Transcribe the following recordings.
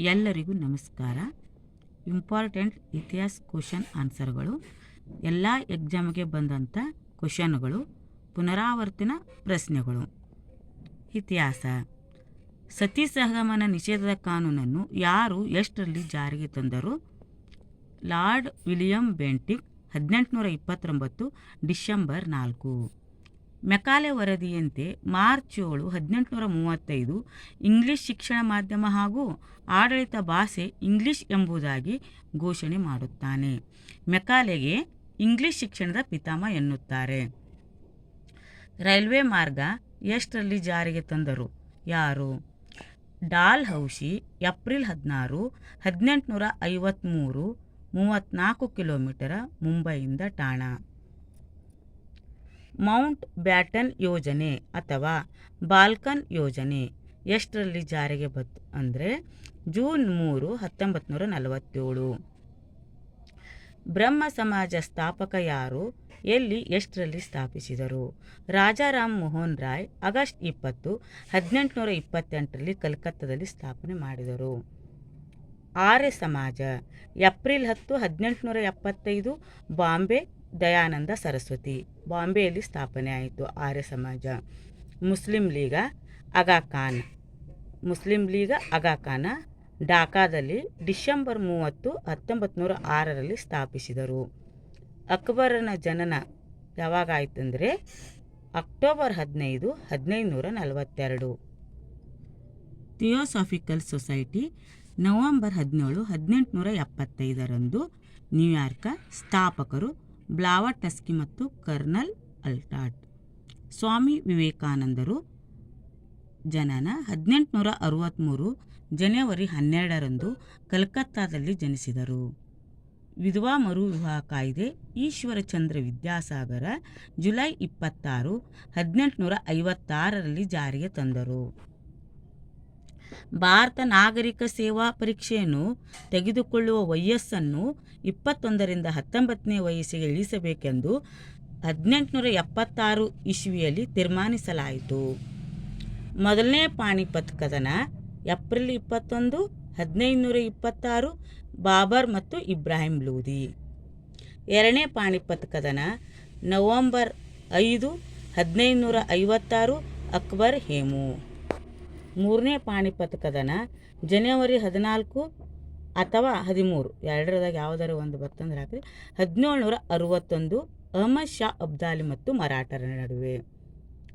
ಎಲ್ಲರಿಗೂ ನಮಸ್ಕಾರ. ಇಂಪಾರ್ಟೆಂಟ್ ಇತಿಹಾಸ ಕ್ವಶನ್ ಆನ್ಸರ್ಗಳು, ಎಲ್ಲ ಎಕ್ಸಾಮ್ಗೆ ಬಂದಂಥ ಕ್ವಶನ್ಗಳು, ಪುನರಾವರ್ತನ ಪ್ರಶ್ನೆಗಳು. ಇತಿಹಾಸ. ಸತಿ ಸಹಗಮನ ನಿಷೇಧದ ಕಾನೂನನ್ನು ಯಾರು ಎಷ್ಟರಲ್ಲಿ ಜಾರಿಗೆ ತಂದರು? Lord William Bentinck 1829 December 4. Macaulay ವರದಿಯಂತೆ ಮಾರ್ಚ್ 7, 1835 ಇಂಗ್ಲಿಷ್ ಶಿಕ್ಷಣ ಮಾಧ್ಯಮ ಹಾಗೂ ಆಡಳಿತ ಭಾಷೆ ಇಂಗ್ಲಿಷ್ ಎಂಬುದಾಗಿ ಘೋಷಣೆ ಮಾಡುತ್ತಾನೆ. ಮೆಕಾಲೆಗೆ ಇಂಗ್ಲಿಷ್ ಶಿಕ್ಷಣದ ಪಿತಾಮಹ ಎನ್ನುತ್ತಾರೆ. ರೈಲ್ವೆ ಮಾರ್ಗ ಎಷ್ಟರಲ್ಲಿ ಜಾರಿಗೆ ತಂದರು? ಯಾರು? ಡಾಲ್ ಹೌಸಿ ಏಪ್ರಿಲ್ 16, 1853 34 ಕಿಲೋಮೀಟರ್ ಮುಂಬೈಯಿಂದ ಠಾಣಾ. ಮೌಂಟ್ ಬ್ಯಾಟನ್ ಯೋಜನೆ ಅಥವಾ ಬಾಲ್ಕನ್ ಯೋಜನೆ ಎಷ್ಟರಲ್ಲಿ ಜಾರಿಗೆ ಬಂತು ಅಂದರೆ ಜೂನ್ 3, 1947. ಬ್ರಹ್ಮ ಸಮಾಜ ಸ್ಥಾಪಕ ಯಾರು? ಎಲ್ಲಿ ಎಷ್ಟರಲ್ಲಿ ಸ್ಥಾಪಿಸಿದರು? ರಾಜಾರಾಮ್ ಮೋಹನ್ ರಾಯ್ ಆಗಸ್ಟ್ 20, 1828 ಕಲ್ಕತ್ತಾದಲ್ಲಿ ಸ್ಥಾಪನೆ ಮಾಡಿದರು. ಆರ್ಯ ಸಮಾಜ ಏಪ್ರಿಲ್ 10, 1875 ಬಾಂಬೆ ದಯಾನಂದ ಸರಸ್ವತಿ ಬಾಂಬೆಯಲ್ಲಿ ಸ್ಥಾಪನೆ ಆಯಿತು ಆರ್ಯ ಸಮಾಜ. ಮುಸ್ಲಿಂ ಲೀಗ ಆಗಾ ಖಾನ ಢಾಕಾದಲ್ಲಿ ಡಿಸೆಂಬರ್ 30, 1906 ಸ್ಥಾಪಿಸಿದರು. ಅಕ್ಬರನ ಜನನ ಯಾವಾಗ ಆಯ್ತಂದರೆ October 15, 1542. Theosophical society November 17, 1875 New York. ಸ್ಥಾಪಕರು ಬ್ಲಾವಟಸ್ಕಿ ಮತ್ತು ಕರ್ನಲ್ ಅಲ್ಟಾಟ್. ಸ್ವಾಮಿ ವಿವೇಕಾನಂದರು ಜನನ 1863 ಜನವರಿ 12 ಕಲ್ಕತ್ತಾದಲ್ಲಿ ಜನಿಸಿದರು. ವಿಧವಾ ಮರು ವಿವಾಹ ಕಾಯ್ದೆ ಈಶ್ವರಚಂದ್ರ ವಿದ್ಯಾಸಾಗರ ಜುಲೈ 26, 1856 ಜಾರಿಗೆ ತಂದರು. ಭಾರತ ನಾಗರಿಕ ಸೇವಾ ಪರೀಕ್ಷೆಯನ್ನು ತೆಗೆದುಕೊಳ್ಳುವ ವಯಸ್ಸನ್ನು 21ರಿಂದ 19ನೇ ವಯಸ್ಸಿಗೆ ಇಳಿಸಬೇಕೆಂದು 1876 ಇಸ್ವಿಯಲ್ಲಿ ತೀರ್ಮಾನಿಸಲಾಯಿತು. ಮೊದಲನೇ ಪಾಣಿಪತ್ ಕದನ ಏಪ್ರಿಲ್ 21, 1526 ಬಾಬರ್ ಮತ್ತು ಇಬ್ರಾಹಿಂ ಲೋಧಿ. ಎರಡನೇ ಪಾಣಿಪತ್ ಕದನ ನವೆಂಬರ್ 5, 1556 ಅಕ್ಬರ್ ಹೇಮು. ಮೂರನೇ ಪಾಣಿಪತ್ ಕದನ ಜನವರಿ 14 ಅಥವಾ 13 ಎರಡರದಾಗ ಯಾವುದಾರು ಒಂದು ಬರ್ತಂದ್ರೆ ಹಾಕಿ 1761 ಅಹಮದ್ ಶಾ ಅಬ್ದಾಲಿ ಮತ್ತು ಮರಾಠರ ನಡುವೆ.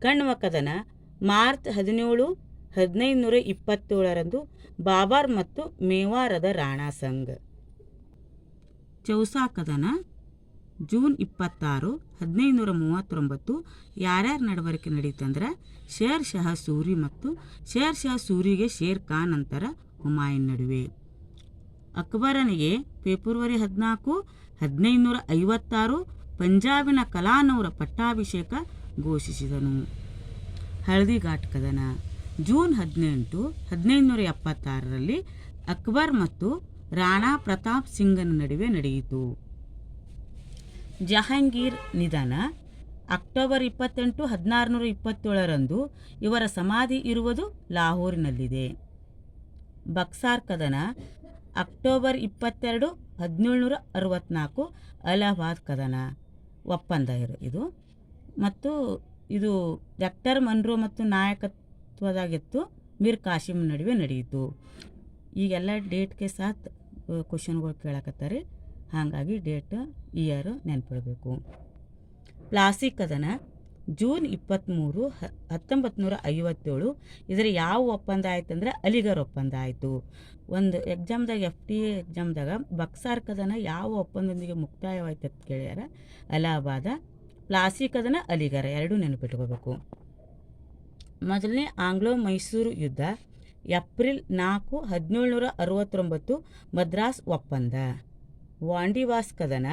ಕಣ್ವ ಕದನ ಮಾರ್ಚ್ 17, 1527 ಬಾಬರ್ ಮತ್ತು ಮೇವಾರದ ರಾಣಾ ಸಂಘ್. ಚೌಸಾ ಕದನ ಜೂನ್ 26, 1539 ಯಾರ್ಯಾರ ನಡವಳಿಕೆ ನಡೀತಂದ್ರೆ ಶೇರ್ ಶಹ ಸೂರಿ ಮತ್ತು ಶೇರ್ ಶಹ ಸೂರಿಗೆ ಶೇರ್ ಖಾನ್ ನಂತರ ಹುಮಾಯೂನ್ ನಡುವೆ. ಅಕ್ಬರನಿಗೆ ಫೆಬ್ರವರಿ 14, 1556 ಪಂಜಾಬಿನ ಕಲಾನೌರ ಪಟ್ಟಾಭಿಷೇಕ ಘೋಷಿಸಿದನು. ಹಳದಿಘಾಟ್ ಕದನ ಜೂನ್ 18, 1576 ಅಕ್ಬರ್ ಮತ್ತು ರಾಣಾ ಪ್ರತಾಪ್ ಸಿಂಗನ ನಡುವೆ ನಡೆಯಿತು. ಜಹಾಂಗೀರ್ ನಿಧನ ಅಕ್ಟೋಬರ್ 28, 1627 ಇವರ ಸಮಾಧಿ ಇರುವುದು ಲಾಹೋರಿನಲ್ಲಿದೆ. ಬಕ್ಸಾರ್ ಕದನ ಅಕ್ಟೋಬರ್ 22, 1764 ಅಲಹಾಬಾದ್ ಕದನ ಒಪ್ಪಂದ ಇದು ಮತ್ತು ಇದು ಡಾಕ್ಟರ್ ಮನ್ರೋ ಮತ್ತು ನಾಯಕತ್ವದಾಗಿತ್ತು ಮೀರ್ ಕಾಸಿಮ್ ನಡುವೆ ನಡೆಯಿತು. ಈಗೆಲ್ಲ ಡೇಟ್ಗೆ ಸಾಥ್ ಕ್ವಶನ್ಗಳು ಕೇಳಕತ್ತಾರೆ, ಹಾಗಾಗಿ ಡೇಟ್ ಇಯರ್ ನೆನಪಿಡಬೇಕು. ಪ್ಲಾಸಿ ಕದನ ಜೂನ್ 23, 1957 ಇದರ ಯಾವ ಒಪ್ಪಂದ ಆಯ್ತಂದ್ರೆ ಅಲಿಗರ್ ಒಪ್ಪಂದ ಆಯಿತು. ಒಂದು ಎಕ್ಸಾಮ್ದಾಗ FTA ಎಕ್ಸಾಮ್ದಾಗ ಬಕ್ಸಾರ್ ಕದನ ಯಾವ ಒಪ್ಪಂದದೊಂದಿಗೆ ಮುಕ್ತಾಯವಾಯ್ತು ಅಂತ ಕೇಳ್ಯಾರ, ಅಲಹಾಬಾದ. ಪ್ಲಾಸಿ ಕದನ ಅಲಿಗರ, ಎರಡೂ ನೆನಪಿಟ್ಕೋಬೇಕು. ಮೊದಲನೇ ಆಂಗ್ಲೋ ಮೈಸೂರು ಯುದ್ಧ ಏಪ್ರಿಲ್ 4, 1769 ಮದ್ರಾಸ್ ಒಪ್ಪಂದ. ವಾಂಡಿವಾಸ್ ಕದನ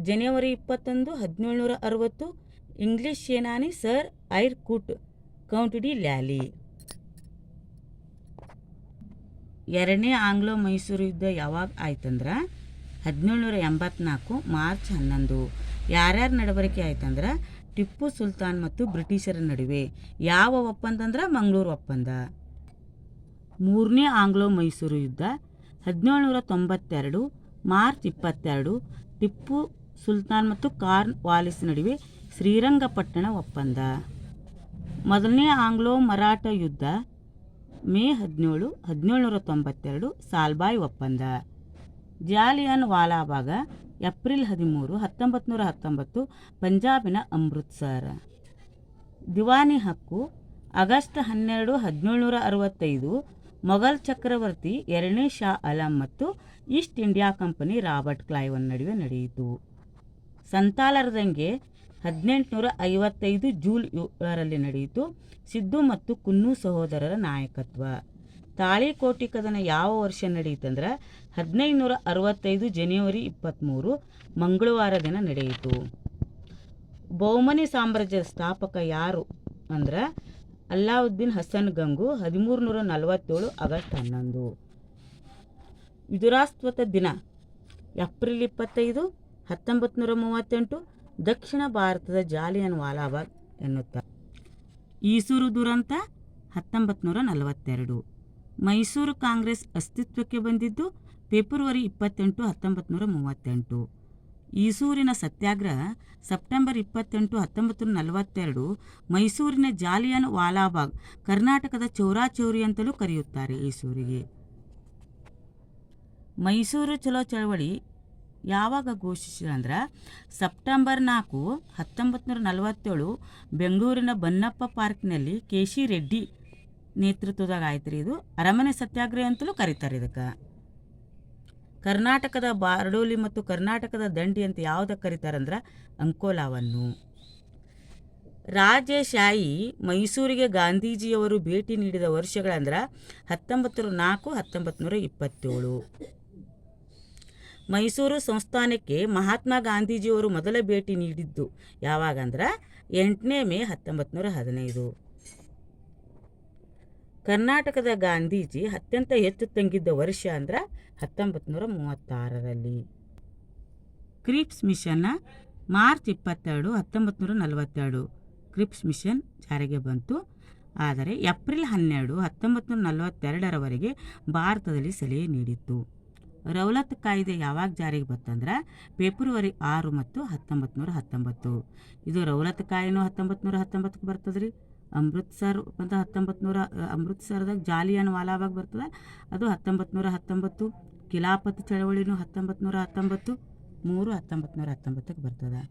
ಜನವರಿ 21, 1760 ಇಂಗ್ಲಿಷ್ ಸೇನಾನಿ ಸರ್ ಐರ್ ಕುಟ್ ಕೌಂಟ್ ಡಿ ಲ್ಯಾಲಿ. ಎರಡನೇ ಆಂಗ್ಲೋ ಮೈಸೂರು ಯುದ್ಧ ಯಾವಾಗ ಆಯ್ತಂದ್ರೆ 1784 ಮಾರ್ಚ್ 11. ಯಾರ್ಯಾರ ನಡವಳಿಕೆ ಆಯ್ತಂದ್ರೆ ಟಿಪ್ಪು ಸುಲ್ತಾನ್ ಮತ್ತು ಬ್ರಿಟಿಷರ ನಡುವೆ. ಯಾವ ಒಪ್ಪಂದ ಅಂದ್ರೆ ಮಂಗಳೂರು ಒಪ್ಪಂದ. ಮೂರನೇ ಆಂಗ್ಲೋ ಮೈಸೂರು ಯುದ್ಧ 1792 ಮಾರ್ಚ್ 22 ಟಿಪ್ಪು ಸುಲ್ತಾನ್ ಮತ್ತು ಕಾರ್ನ್ ವಾಲಿಸ್ ನಡುವೆ ಶ್ರೀರಂಗಪಟ್ಟಣ ಒಪ್ಪಂದ. ಮೊದಲನೇ ಆಂಗ್ಲೋ ಮರಾಠ ಯುದ್ಧ ಮೇ 17 1792 ಸಾಲ್ಬಾಯ್ ಒಪ್ಪಂದ. ಜಾಲಿಯನ್ ವಾಲಾಬಾಗ ಏಪ್ರಿಲ್ 13 1919 ಪಂಜಾಬಿನ ಅಮೃತ್ಸರ್. ದಿವಾನಿ ಹಕ್ಕು ಆಗಸ್ಟ್ 12 1765 ಮೊಘಲ್ ಚಕ್ರವರ್ತಿ ಎರಡನೇ ಶಾ ಆಲಂ ಮತ್ತು East India company Robert Clive ನಡುವೆ ನಡೆಯಿತು. ಸಂತಾಲರ ದಂಗೆ 1855 ಜೂನ್ 7ರಲ್ಲಿ ನಡೆಯಿತು. ಸಿದ್ದು ಮತ್ತು ಕುನ್ನೂ ಸಹೋದರರ ನಾಯಕತ್ವ. ತಾಳಿಕೋಟಿ ಕದನ ಯಾವ ವರ್ಷ ನಡೆಯಿತಂದ್ರೆ 1565 ಜನವರಿ 23 ಮಂಗಳವಾರ ದಿನ ನಡೆಯಿತು. ಬೌಮನಿ ಸಾಮ್ರಾಜ್ಯದ ಸ್ಥಾಪಕ ಯಾರು ಅಂದ್ರೆ ಅಲ್ಲಾವುದ್ದೀನ್ ಹಸನ್ ಗಂಗು 1347 ಆಗಸ್ಟ್ 11. ವಿದುರಾಶ್ವತ್ಥ ದಿನ ಏಪ್ರಿಲ್ 25 1938 ದಕ್ಷಿಣ ಭಾರತದ ಜಾಲಿಯನ್ ವಾಲಾಬಾಗ್ ಎನ್ನುತ್ತಾರೆ. ಈಸೂರು ದುರಂತ 1942. ಮೈಸೂರು ಕಾಂಗ್ರೆಸ್ ಅಸ್ತಿತ್ವಕ್ಕೆ ಬಂದಿದ್ದು ಫೆಬ್ರವರಿ 28 1938. ಈಸೂರಿನ ಸತ್ಯಾಗ್ರಹ ಸೆಪ್ಟೆಂಬರ್ 28 1942. ಮೈಸೂರಿನ ಜಾಲಿಯನ್ ವಾಲಾಬಾಗ್ ಕರ್ನಾಟಕದ ಚೌರಾಚೌರಿ ಅಂತಲೂ ಕರೆಯುತ್ತಾರೆ ಈಸೂರಿಗೆ. ಮೈಸೂರು ಚಲೋ ಚಳವಳಿ ಯಾವಾಗ ಘೋಷಿಸಿದ ಅಂದ್ರೆ ಸೆಪ್ಟೆಂಬರ್ 4 1947 ಬೆಂಗಳೂರಿನ ಬನ್ನಪ್ಪ ಪಾರ್ಕ್ನಲ್ಲಿ ಕೆ.ಸಿ. ರೆಡ್ಡಿ ನೇತೃತ್ವದಾಗ ಆಯ್ತು ರೀ. ಇದು ಅರಮನೆ ಸತ್ಯಾಗ್ರಹ ಅಂತಲೂ ಕರೀತಾರೆ ಇದಕ್ಕೆ. ಕರ್ನಾಟಕದ ಬಾರ್ಡೋಲಿ ಮತ್ತು ಕರ್ನಾಟಕದ ದಂಡಿ ಅಂತ ಯಾವುದಕ್ಕೆ ಕರೀತಾರಂದ್ರೆ ಅಂಕೋಲಾವನ್ನು. ರಾಜೇಶಾಹಿ ಮೈಸೂರಿಗೆ ಗಾಂಧೀಜಿಯವರು ಭೇಟಿ ನೀಡಿದ ವರ್ಷಗಳಂದ್ರೆ 1904 1927. ಮೈಸೂರು ಸಂಸ್ಥಾನಕ್ಕೆ ಮಹಾತ್ಮ ಗಾಂಧೀಜಿಯವರು ಮೊದಲ ಭೇಟಿ ನೀಡಿದ್ದು ಯಾವಾಗಂದ್ರೆ 8ನೇ ಮೇ 1915. ಕರ್ನಾಟಕದ ಗಾಂಧೀಜಿ ಅತ್ಯಂತ ಹೆಚ್ಚು ತಂಗಿದ್ದ ವರ್ಷ ಅಂದ್ರೆ 1936ರಲ್ಲಿ. ಕ್ರಿಪ್ಸ್ ಮಿಷನ್ನ ಮಾರ್ಚ್ 22 1942 ಕ್ರಿಪ್ಸ್ ಮಿಷನ್ ಜಾರಿಗೆ ಬಂತು. ಆದರೆ ಏಪ್ರಿಲ್ 12 1942ರವರೆಗೆ ಭಾರತದಲ್ಲಿ ಸಲಹೆ ನೀಡಿತ್ತು. ರೌಲತ್ ಕಾಯ್ದೆ ಯಾವಾಗ ಜಾರಿಗೆ ಬಂತಂದ್ರೆ ಫೆಬ್ರವರಿ 6 ಮತ್ತು 1919. ಇದು ರೌಲತ್ ಕಾಯ್ದೆನೂ 1919ಕ್ಕೆ ಬರ್ತದೆ ರೀ. ಅಮೃತ್ಸರ್ ಅಂತ ಅಮೃತ್ಸರದಾಗ ಜಾಲಿಯನ್ ವಾಲಾಬಾಗ್ ಬರ್ತದೆ, ಅದು 1919. ಖಿಲಾಫತ್ ಚಳವಳಿನೂ 1919. 1919ಕ್ಕೆ ಬರ್ತದೆ.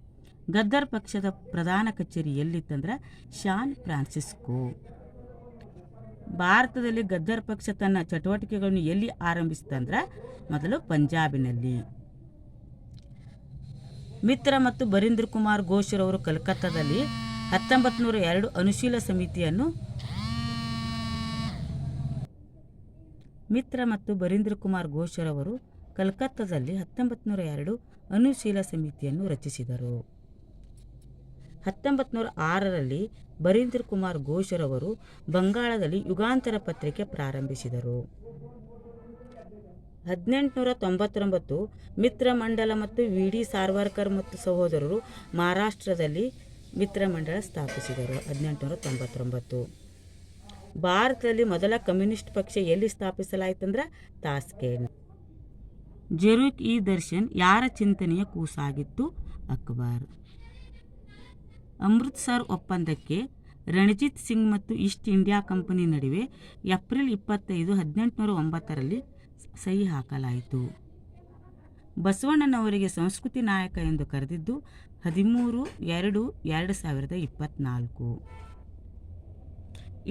ಗದ್ದರ್ ಪಕ್ಷದ ಪ್ರಧಾನ ಕಚೇರಿ ಎಲ್ಲಿತ್ತಂದ್ರೆ ಶಾನ್ ಫ್ರಾನ್ಸಿಸ್ಕೋ. ಭಾರತದಲ್ಲಿ ಗದ್ದರ್ ಪಕ್ಷ ತನ್ನ ಚಟುವಟಿಕೆಗಳನ್ನು ಎಲ್ಲಿ ಆರಂಭಿಸಿತಂದ್ರೆ ಮೊದಲು ಪಂಜಾಬಿನಲ್ಲಿ. ಮಿತ್ರ ಮತ್ತು ಬರೀಂದ್ರ ಕುಮಾರ್ ಘೋಷರವರು ಕಲ್ಕತ್ತಾದಲ್ಲಿ 1902 ಅನುಶೀಲ ಸಮಿತಿಯನ್ನು ಮಿತ್ರ ಮತ್ತು ಬರೀಂದ್ರ ಕುಮಾರ್ ಘೋಷರವರು ಕಲ್ಕತ್ತಾದಲ್ಲಿ 1902 ಅನುಶೀಲ ಸಮಿತಿಯನ್ನು ರಚಿಸಿದರು. 1906ರಲ್ಲಿ ಬರೀಂದ್ರ ಕುಮಾರ್ ಘೋಷರವರು ಬಂಗಾಳದಲ್ಲಿ ಯುಗಾಂತರ ಪತ್ರಿಕೆ ಪ್ರಾರಂಭಿಸಿದರು. 1899 ಮಿತ್ರ ಮಂಡಲ ಮತ್ತು ವಿ.ಡಿ. ಸಾವರ್ಕರ್ ಮತ್ತು ಸಹೋದರರು ಮಹಾರಾಷ್ಟ್ರದಲ್ಲಿ ಮಿತ್ರ ಮಂಡಳ ಸ್ಥಾಪಿಸಿದರು. 1899. ಭಾರತದಲ್ಲಿ ಮೊದಲ ಕಮ್ಯುನಿಸ್ಟ್ ಪಕ್ಷ ಎಲ್ಲಿ ಸ್ಥಾಪಿಸಲಾಯಿತಂದ್ರೆ ತಾಸ್ಕೆಂಟ್. ಜರೂಕ್ ಇ ದರ್ಶನ್ ಯಾರ ಚಿಂತನೆಯ ಕೂಸಾಗಿತ್ತು? ಅಕ್ಬರ್. ಅಮೃತ್ಸರ್ ಒಪ್ಪಂದಕ್ಕೆ ರಣಜಿತ್ ಸಿಂಗ್ ಮತ್ತು ಈಸ್ಟ್ ಇಂಡಿಯಾ ಕಂಪನಿ ನಡುವೆ ಏಪ್ರಿಲ್ 25 1809ರಲ್ಲಿ ಸಹಿ ಹಾಕಲಾಯಿತು. ಬಸವಣ್ಣನವರಿಗೆ ಸಂಸ್ಕೃತಿ ನಾಯಕ ಎಂದು ಕರೆದಿದ್ದು 13/2/2024.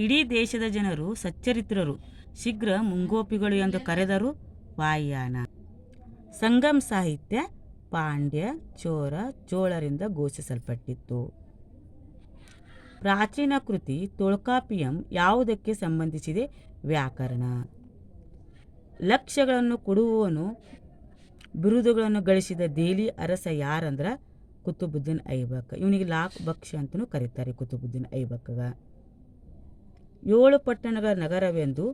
ಇಡೀ ದೇಶದ ಜನರು ಸಚ್ಚರಿತ್ರರು, ಶೀಘ್ರ ಮುಂಗೋಪಿಗಳು ಎಂದು ಕರೆದರು ವಾಯುಯಾನ. ಸಂಗಮ್ ಸಾಹಿತ್ಯ ಪಾಂಡ್ಯ, ಚೋರ, ಚೋಳರಿಂದ ಘೋಷಿಸಲ್ಪಟ್ಟಿತ್ತು. ಪ್ರಾಚೀನ ಕೃತಿ ತೊಳ್ಕಾಪಿಯಂ ಯಾವುದಕ್ಕೆ ಸಂಬಂಧಿಸಿದೆ? ವ್ಯಾಕರಣ. ಲಕ್ಷಗಳನ್ನು ಕೊಡುವವನು ಬಿರುದುಗಳನ್ನು ಗಳಿಸಿದ ದೆಹಲಿ ಅರಸ ಯಾರಂದ್ರೆ ಕುತುಬುದ್ದೀನ್ ಐಬಕ್. ಇವನಿಗೆ ಲಾಕ್ ಬಕ್ಷ ಅಂತಲೂ ಕರೀತಾರೆ ಕುತುಬುದ್ದೀನ್ ಐಬಕ್ಗ. 7 ಪಟ್ಟಣಗಳ ನಗರವೆಂದು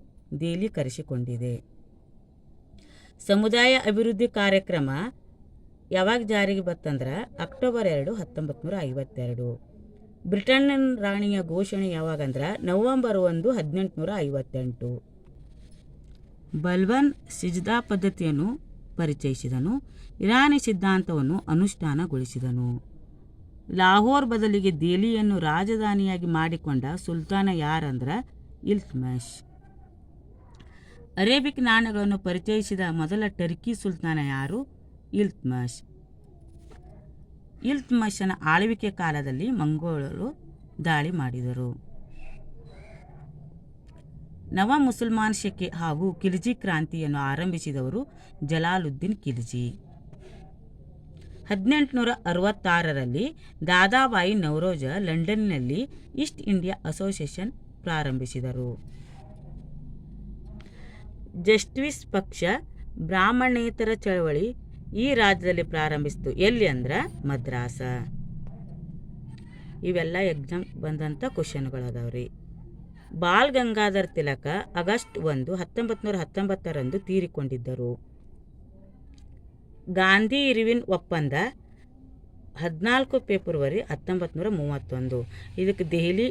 ದೆಹಲಿ ಕರೆಸಿಕೊಂಡಿದೆ. ಸಮುದಾಯ ಅಭಿವೃದ್ಧಿ ಕಾರ್ಯಕ್ರಮ ಯಾವಾಗ ಜಾರಿಗೆ ಬಂತಂದ್ರೆ ಅಕ್ಟೋಬರ್ 2 1952. ಬ್ರಿಟನ್ ರಾಣಿಯ ಘೋಷಣೆ ಯಾವಾಗಂದ್ರೆ ನವೆಂಬರ್ 1 1858. ಬಲ್ಬನ್ ಸಿಜ್ದಾ ಪದ್ಧತಿಯನ್ನು ಪರಿಚಯಿಸಿದನು. ಇರಾನಿ ಸಿದ್ಧಾಂತವನ್ನು ಅನುಷ್ಠಾನಗೊಳಿಸಿದನು. ಲಾಹೋರ್ ಬದಲಿಗೆ ದೆಹಲಿಯನ್ನು ರಾಜಧಾನಿಯಾಗಿ ಮಾಡಿಕೊಂಡ ಸುಲ್ತಾನ ಯಾರಂದ್ರೆ ಇಲ್ತ್ಮಿಷ್. ಅರೇಬಿಕ್ ನಾಣ್ಯಗಳನ್ನು ಪರಿಚಯಿಸಿದ ಮೊದಲ ಟರ್ಕಿ ಸುಲ್ತಾನ ಯಾರು? ಇಲ್ತ್ಮಿಷ್. ಇಲ್ತ್ಮಿಷನ ಆಳ್ವಿಕೆ ಕಾಲದಲ್ಲಿ ಮಂಗೋಲರು ದಾಳಿ ಮಾಡಿದರು. ನವ ಮುಸಲ್ಮಾನ್ ಶಕೆ ಹಾಗೂ ಖಿಲ್ಜಿ ಕ್ರಾಂತಿಯನ್ನು ಆರಂಭಿಸಿದವರು ಜಲಾಲುದ್ದೀನ್ ಖಿಲ್ಜಿ. 1866ರಲ್ಲಿ ದಾದಾಬಾಯಿ ನೌರೋಜ ಲಂಡನ್ನಲ್ಲಿ ಈಸ್ಟ್ ಇಂಡಿಯಾ ಅಸೋಸಿಯೇಷನ್ ಪ್ರಾರಂಭಿಸಿದರು. ಜಸ್ಟಿಸ್ ಪಕ್ಷ ಬ್ರಾಹ್ಮಣೇತರ ಚಳವಳಿ ಈ ರಾಜ್ಯದಲ್ಲಿ ಪ್ರಾರಂಭಿಸಿತು. ಎಲ್ಲಿ ಅಂದ್ರೆ ಮದ್ರಾಸ. ಇವೆಲ್ಲ ಎಕ್ಸಾಮ್ ಬಂದಂಥ ಕ್ವಶನ್ಗಳದಾವ್ರಿ. ಬಾಲ್ ಗಂಗಾಧರ್ ತಿಲಕ ಆಗಸ್ಟ್ 1, 1919 ತೀರಿಕೊಂಡಿದ್ದರು. ಗಾಂಧಿ ಇರ್ವಿನ್ ಒಪ್ಪಂದ 14 ಫೆಬ್ರವರಿ 1931. ಇದಕ್ಕೆ ದೆಹಲಿ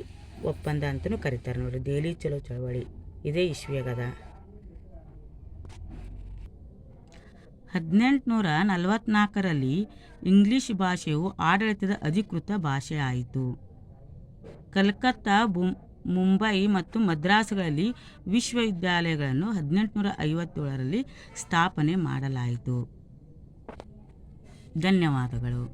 ಒಪ್ಪಂದ ಅಂತಲೂ ಕರೀತಾರೆ ನೋಡ್ರಿ. ದೆಹಲಿ ಚಲೋ ಚಳವಳಿ ಇದೇ ಇಸ್ವಿಯಾಗದ. 1844ರಲ್ಲಿ ಇಂಗ್ಲಿಷ್ ಭಾಷೆಯು ಆಡಳಿತದ ಅಧಿಕೃತ ಭಾಷೆ ಆಯಿತು. ಕಲ್ಕತ್ತಾ, ಮುಂಬೈ ಮತ್ತು ಮದ್ರಾಸ್ಗಳಲ್ಲಿ ವಿಶ್ವವಿದ್ಯಾಲಯಗಳನ್ನು 1857ರಲ್ಲಿ ಸ್ಥಾಪನೆ ಮಾಡಲಾಯಿತು. ಧನ್ಯವಾದಗಳು.